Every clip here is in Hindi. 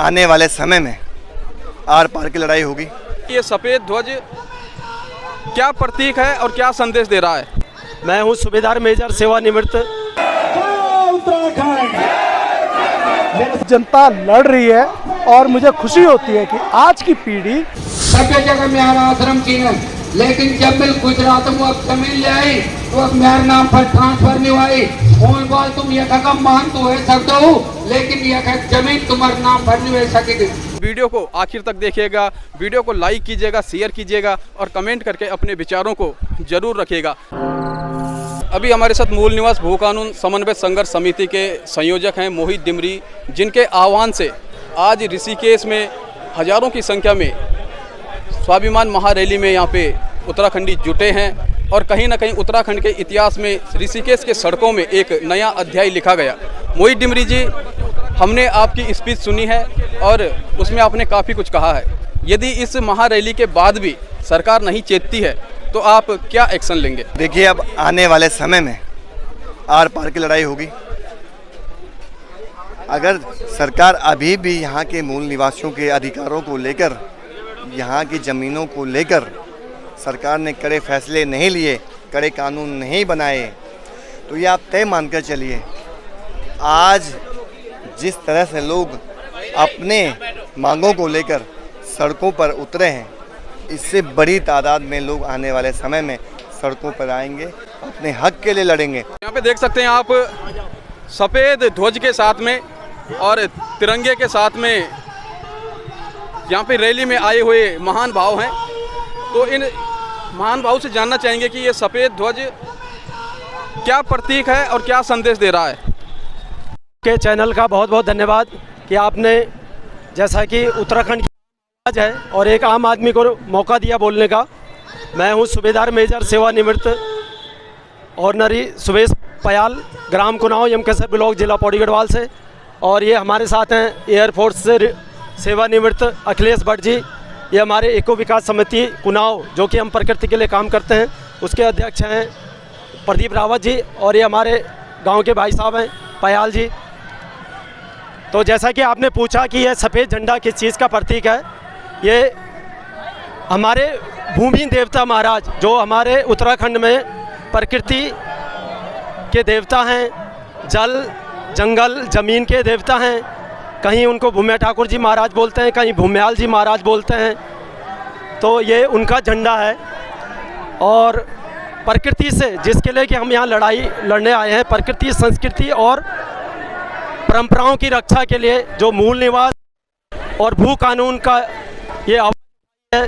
आने वाले समय में आर पार की लड़ाई होगी। ये सफ़ेद ध्वज क्या प्रतीक है और क्या संदेश दे रहा है? मैं हूँ सूबेदार मेजर सेवानिवृत्त। जनता लड़ रही है और मुझे खुशी होती है कि आज की पीढ़ी सभ्य जगह म्यारा आश्रम की है, लेकिन जब मिल गुजरात में अब जमीन ले आई तो अब म्यार नाम पर ट्रांसफर नहीं हुई। फोन बाल तुम ये का मान तो है सकते हो, लेकिन ये जमीन तुम्हारे नाम पर नहीं हो सकेगी। वीडियो को आखिर तक देखिएगा, वीडियो को लाइक कीजिएगा, शेयर कीजिएगा और कमेंट करके अपने विचारों को जरूर रखिएगा। अभी हमारे साथ मूल निवास भू कानून समन्वय संघर्ष समिति के संयोजक हैं मोहित डिमरी, जिनके आह्वान से आज ऋषिकेश में हजारों की संख्या में स्वाभिमान महारैली में यहाँ पे उत्तराखंडी जुटे हैं और कहीं ना कहीं उत्तराखंड के इतिहास में ऋषिकेश के सड़कों में एक नया अध्याय लिखा गया। मोहित डिमरी जी, हमने आपकी स्पीच सुनी है और उसमें आपने काफ़ी कुछ कहा है। यदि इस महारैली के बाद भी सरकार नहीं चेतती है तो आप क्या एक्शन लेंगे? देखिए, अब आने वाले समय में आर पार की लड़ाई होगी। अगर सरकार अभी भी यहाँ के मूल निवासियों के अधिकारों को लेकर, यहाँ की ज़मीनों को लेकर सरकार ने कड़े फैसले नहीं लिए, कड़े कानून नहीं बनाए, तो ये आप तय मानकर चलिए, आज जिस तरह से लोग अपने मांगों को लेकर सड़कों पर उतरे हैं, इससे बड़ी तादाद में लोग आने वाले समय में सड़कों पर आएंगे, अपने हक के लिए लड़ेंगे। यहाँ पे देख सकते हैं आप सफ़ेद ध्वज के साथ में और तिरंगे के साथ में यहाँ पे रैली में आए हुए महान भाव हैं। तो इन महान भाव से जानना चाहेंगे कि ये सफ़ेद ध्वज क्या प्रतीक है और क्या संदेश दे रहा है। के चैनल का बहुत बहुत धन्यवाद कि आपने, जैसा कि उत्तराखंड की आवाज़ है और एक आम आदमी को मौका दिया बोलने का। मैं हूँ सूबेदार मेजर सेवानिवृत्त ऑर्डनरी सुबेश पयाल, ग्राम कुनाव, यमकेसर ब्लॉक, जिला पौड़ी गढ़वाल से। और ये हमारे साथ हैं एयरफोर्स से सेवानिवृत्त अखिलेश भट्ट जी। ये हमारे इको विकास समिति कुनाव, जो कि हम प्रकृति के लिए काम करते हैं, उसके अध्यक्ष हैं प्रदीप रावत जी। और ये हमारे गांव के भाई साहब हैं पयाल जी। तो जैसा कि आपने पूछा कि यह सफ़ेद झंडा किस चीज़ का प्रतीक है, ये हमारे भूमि देवता महाराज, जो हमारे उत्तराखंड में प्रकृति के देवता हैं, जल जंगल ज़मीन के देवता हैं। कहीं उनको भूम्या ठाकुर जी महाराज बोलते हैं, कहीं भूम्याल जी महाराज बोलते हैं। तो ये उनका झंडा है और प्रकृति से, जिसके लिए कि हम यहाँ लड़ाई लड़ने आए हैं, प्रकृति, संस्कृति और परंपराओं की रक्षा के लिए जो मूल निवास और भू कानून का ये आवाज़ है,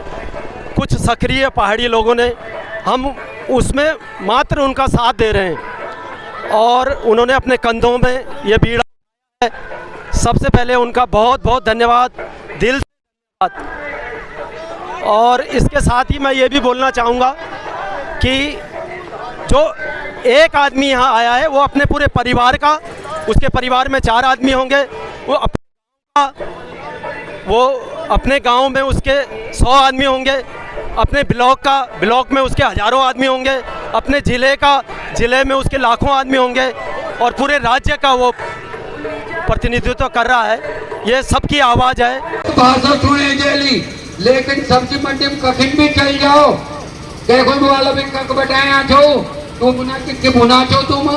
कुछ सक्रिय पहाड़ी लोगों ने, हम उसमें मात्र उनका साथ दे रहे हैं और उन्होंने अपने कंधों में ये बीड़ा है। सबसे पहले उनका बहुत बहुत धन्यवाद, दिल से धन्यवाद। और इसके साथ ही मैं ये भी बोलना चाहूँगा कि जो एक आदमी यहाँ आया है वो अपने पूरे परिवार का, उसके परिवार में 4 आदमी होंगे, वो अपने गांव में उसके 100 आदमी होंगे, अपने ब्लॉक में उसके हज़ारों आदमी होंगे, अपने ज़िले में उसके लाखों आदमी होंगे और पूरे राज्य का वो प्रतिनिधित्व कर रहा है। ये सबकी आवाज़ है। भाषा सुने जेली, लेकिन सब्जी मंडी में कहीं भी चल जाओ, देखो वाला भी कक बैठाया छो, तुम बुना छो, तुम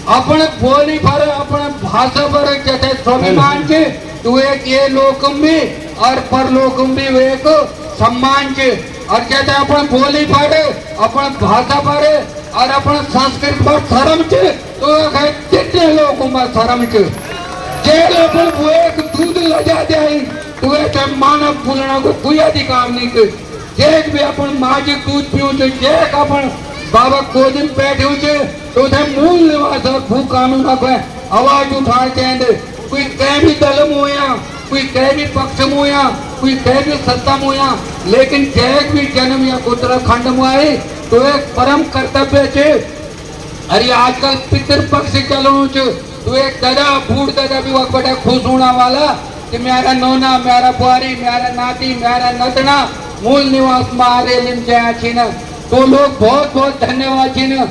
अपने बोली पर, अपने भाषा पर जैसे स्वाभिमान के, तू एक ये लोक में और परलोक में एक सम्मान के, और जैसे अपने बोली पर, अपने भाषा पर और अपने संस्कृति पर शर्म के, तो कितने लोगों में शर्म के जे लोग वो एक दूध लजा जाए, तो एक मानव बोलना को कोई अधिकार नहीं के। जे भी अपन माजी दूध पीऊ छे, जे अपन बाबा कोदिन बैठे छे, तो थे मूल निवास भू कानून पे आवाज उठाते हैं। कोई कह भी दल मोया, कोई कह भी पक्ष मोया, कोई कह भी सत्ता मोया, लेकिन जैक भी जन्म या उत्तराखंड में आए तो एक परम कर्तव्य छे। अरे आजकल पितृपक्ष चलो छे, तो एक दादा बूढ़ दादा भी वक्त बड़ा खुश होने वाला कि मेरा नोना, मेरा बुआरी, मेरा नाती, मेरा नतना मूल निवास में आ रहे छे न। तो लोग बहुत बहुत धन्यवाद छे न।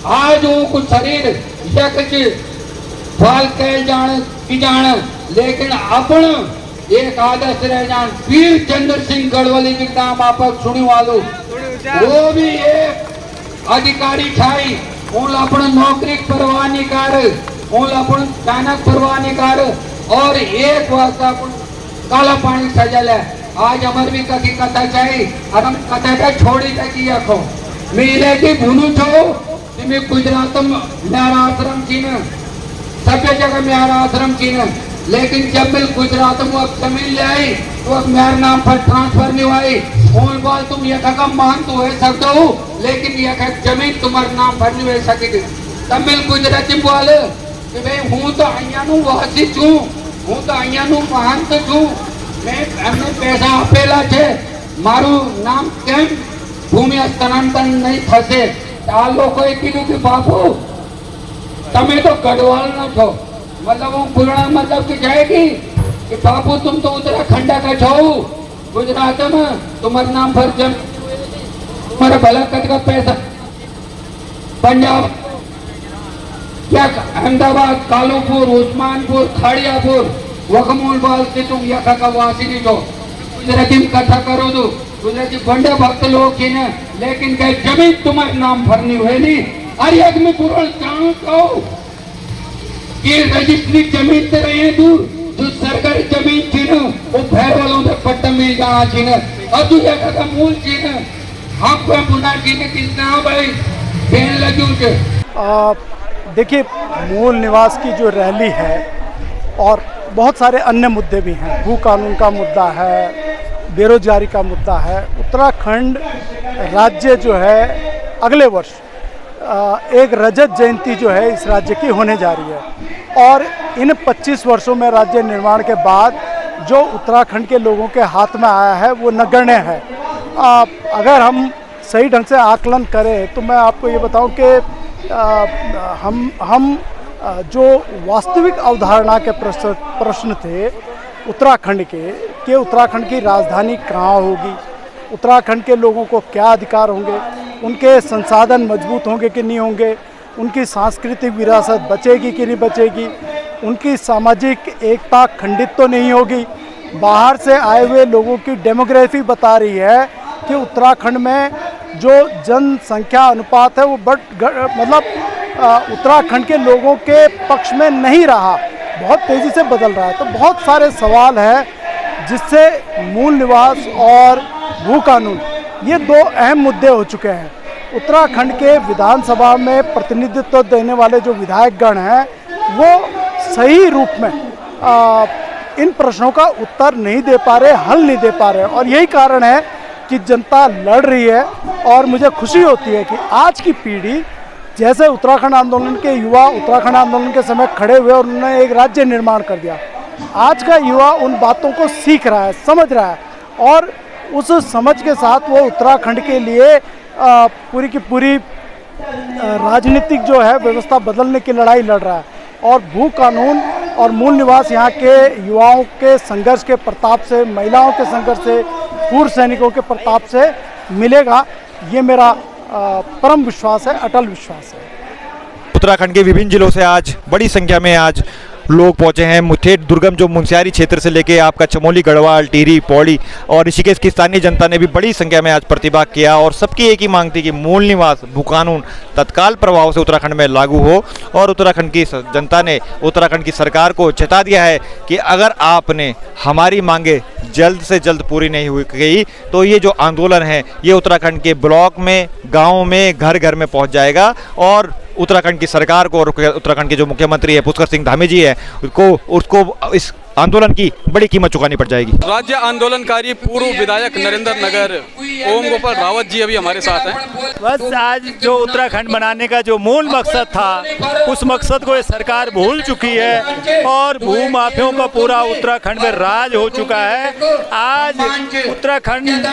आज वो शरीर यक छे, फल कह जाने की जाने, लेकिन अपन एक आदर्श रह जान वीर चंद्र सिंह गढ़वाली जी नाम आप सुनी वालो वो भी एक अधिकारी ठाई उन अपन नौकरी परवाह नहीं कर उन अपन चाणक परवाह नहीं कर और एक वास्ता अपन काला पानी सजल है आज हमारे भी कथी कथा चाहिए और हम कथा का छोड़ी तक रखो मिले की भूनू छो तुम्हें गुजरात में मेरा आश्रम चीन सभ्य जगह मेरा आश्रम चीन लेकिन जब मैं गुजरात में अब जमीन ले आई तो अब मेरे नाम पर ट्रांसफर नहीं हुई उन बाल तुम ये का मान तो है सकते हो लेकिन ये जमीन तुम्हारे नाम पर नहीं हो सकेगी तमिल गुजराती बोले कि भाई हूँ तो अहियानु वासी छू हूँ तो अहियानु महंत छू मैं हमने पैसा अपेला छे मारू नाम केम भूमि हस्तांतरण नहीं थसे आ लोग कीधु कि बापू तमे तो गढ़वाल न छो मतलब वो पूर्ण मतलब की जाएगी कि बापू तुम तो उत्तराखंड का छो गुजरात में तुम्हारे नाम पर जब तुम्हारा भला कद का पैसा पंजाब क्या अहमदाबाद कालूपुर उस्मानपुर खाड़ियापुर वकमूलबाल से तुम यहाँ का वासी नहीं छो गुजराती में कथा करो तो गुजराती बंडे भक्त लोग ही न लेकिन क्या जमीन तुम्हारे नाम भरनी हुए नहीं अरे एक में पूरा जानू तो कि रजिस्ट्री जमीन ते रहे दूर जो सरकारी जमीन थी न वो भैर वालों से पट्टा मिल जाना थी न और तू यहाँ का मूल थी न हम को बुना थी न कितना भाई बेन लगी उसे देखिए मूल निवास की जो रैली है और बहुत सारे अन्य मुद्दे भी हैं भू कानून का मुद्दा है बेरोजगारी का मुद्दा है उत्तराखंड राज्य जो है अगले वर्ष एक रजत जयंती जो है इस राज्य की होने जा रही है और इन 25 वर्षों में राज्य निर्माण के बाद जो उत्तराखंड के लोगों के हाथ में आया है वो नगण्य है। अगर हम सही ढंग से आकलन करें तो मैं आपको ये बताऊं कि हम जो वास्तविक अवधारणा के प्रश्न थे उत्तराखंड के कि उत्तराखंड की राजधानी कहाँ होगी, उत्तराखंड के लोगों को क्या अधिकार होंगे, उनके संसाधन मजबूत होंगे कि नहीं होंगे, उनकी सांस्कृतिक विरासत बचेगी कि नहीं बचेगी, उनकी सामाजिक एकता खंडित तो नहीं होगी। बाहर से आए हुए लोगों की डेमोग्राफी बता रही है कि उत्तराखंड में जो जनसंख्या अनुपात है वो उत्तराखंड के लोगों के पक्ष में नहीं रहा, बहुत तेज़ी से बदल रहा है। तो बहुत सारे सवाल हैं जिससे मूल निवास और भू कानून ये दो अहम मुद्दे हो चुके हैं। उत्तराखंड के विधानसभा में प्रतिनिधित्व देने वाले जो विधायकगण हैं वो सही रूप में इन प्रश्नों का उत्तर नहीं दे पा रहे, हल नहीं दे पा रहे और यही कारण है कि जनता लड़ रही है। और मुझे खुशी होती है कि आज की पीढ़ी जैसे उत्तराखंड आंदोलन के युवा उत्तराखंड आंदोलन के समय खड़े हुए और उन्होंने एक राज्य निर्माण कर दिया, आज का युवा उन बातों को सीख रहा है, समझ रहा है और उस समझ के साथ वो उत्तराखंड के लिए पूरी की पूरी राजनीतिक जो है व्यवस्था बदलने की लड़ाई लड़ रहा है। और भू कानून और मूल निवास यहाँ के युवाओं के संघर्ष के प्रताप से, महिलाओं के संघर्ष से, पूर्व सैनिकों के प्रताप से मिलेगा, ये मेरा परम विश्वास है, अटल विश्वास है। उत्तराखंड के विभिन्न जिलों से आज बड़ी संख्या में आज लोग पहुंचे हैं। मुठेठ दुर्गम जो मुनस्यारी क्षेत्र से लेके आपका चमोली, गढ़वाल, टिहरी, पौड़ी और ऋषिकेश की स्थानीय जनता ने भी बड़ी संख्या में आज प्रतिभाग किया और सबकी एक ही मांग थी कि मूल निवास भू कानून तत्काल प्रभाव से उत्तराखंड में लागू हो। और उत्तराखंड की जनता ने उत्तराखंड की सरकार को चेता दिया है कि अगर आपने हमारी मांगे जल्द से जल्द पूरी नहीं हुई गई तो ये जो आंदोलन है ये उत्तराखंड के ब्लॉक में, गाँव में, घर घर में पहुँच जाएगा और उत्तराखंड की सरकार को और उत्तराखंड के जो मुख्यमंत्री है पुष्कर सिंह धामी जी है उसको इस आंदोलन की बड़ी कीमत चुकानी पड़ जाएगी। राज्य आंदोलनकारी पूर्व विधायक नरेंद्र नगर ओम गोपाल रावत जी अभी हमारे साथ हैं। बस आज जो उत्तराखंड बनाने का जो मूल मकसद था उस मकसद को ये सरकार भूल चुकी है और भू माफियों का पूरा उत्तराखंड में राज हो चुका है। आज उत्तराखंड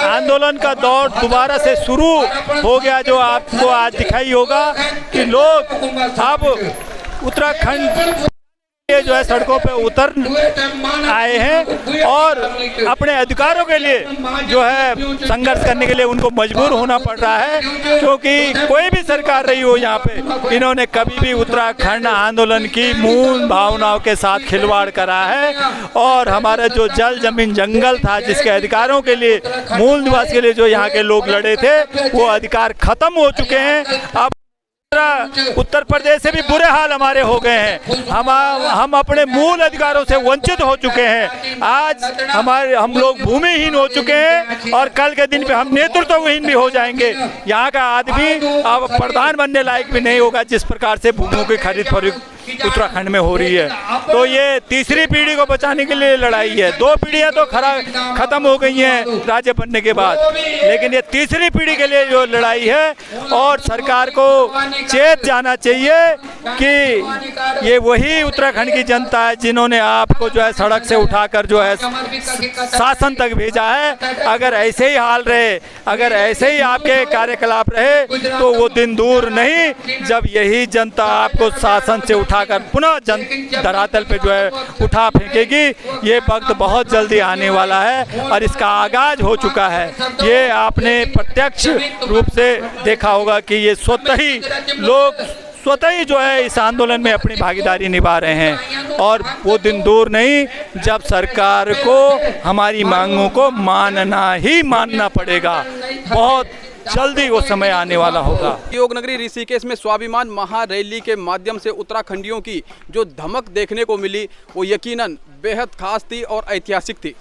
आंदोलन का दौर दोबारा से शुरू हो गया, जो आपको आज दिखाई होगा कि लोग अब उत्तराखंड लिए जो है सड़कों पे उतर आए हैं और अपने अधिकारों के लिए जो है संघर्ष करने के लिए उनको मजबूर होना पड़ रहा है, क्योंकि कोई भी सरकार रही हो यहाँ पे, इन्होंने कभी भी उत्तराखंड आंदोलन की मूल भावनाओं के साथ खिलवाड़ करा है। और हमारा जो जल जमीन जंगल था, जिसके अधिकारों के लिए, मूल निवास के लिए जो यहाँ के लोग लड़े थे, वो अधिकार खत्म हो चुके हैं। अब उत्तर प्रदेश से भी बुरे हाल हमारे हो गए हैं। हम अपने मूल अधिकारों से वंचित हो चुके हैं। आज हम लोग भूमिहीन हो चुके हैं और कल के दिन पे हम नेतृत्वहीन भी हो जाएंगे। यहाँ का आदमी अब प्रधान बनने लायक भी नहीं होगा, जिस प्रकार से भूमियों की खरीद फरोख्त उत्तराखंड में हो रही है। तो ये तीसरी पीढ़ी को बचाने के लिए लड़ाई है। 2 पीढ़ियां तो खत्म हो गई हैं राज्य बनने के बाद, लेकिन ये तीसरी पीढ़ी के लिए जो लड़ाई है, और सरकार को चेत जाना चाहिए कि ये वही उत्तराखंड की जनता है जिन्होंने आपको जो है सड़क से उठाकर जो है शासन तक भेजा है। अगर ऐसे ही हाल रहे, अगर ऐसे ही आपके कार्यकलाप रहे, तो वो दिन दूर नहीं जब यही जनता आपको शासन से उठाकर पुनः धरातल पे जो है उठा फेंकेगी। ये वक्त बहुत जल्दी आने वाला है और इसका आगाज हो चुका है। ये आपने प्रत्यक्ष रूप से देखा होगा कि ये स्वतः ही जो है इस आंदोलन में अपनी भागीदारी निभा रहे हैं, और वो दिन दूर नहीं जब सरकार को हमारी मांगों को मानना पड़ेगा। बहुत जल्दी वो समय आने वाला होगा। योग नगरी ऋषिकेश में स्वाभिमान महारैली के माध्यम से उत्तराखंडियों की जो धमक देखने को मिली, वो यकीनन बेहद खास थी और ऐतिहासिक थी।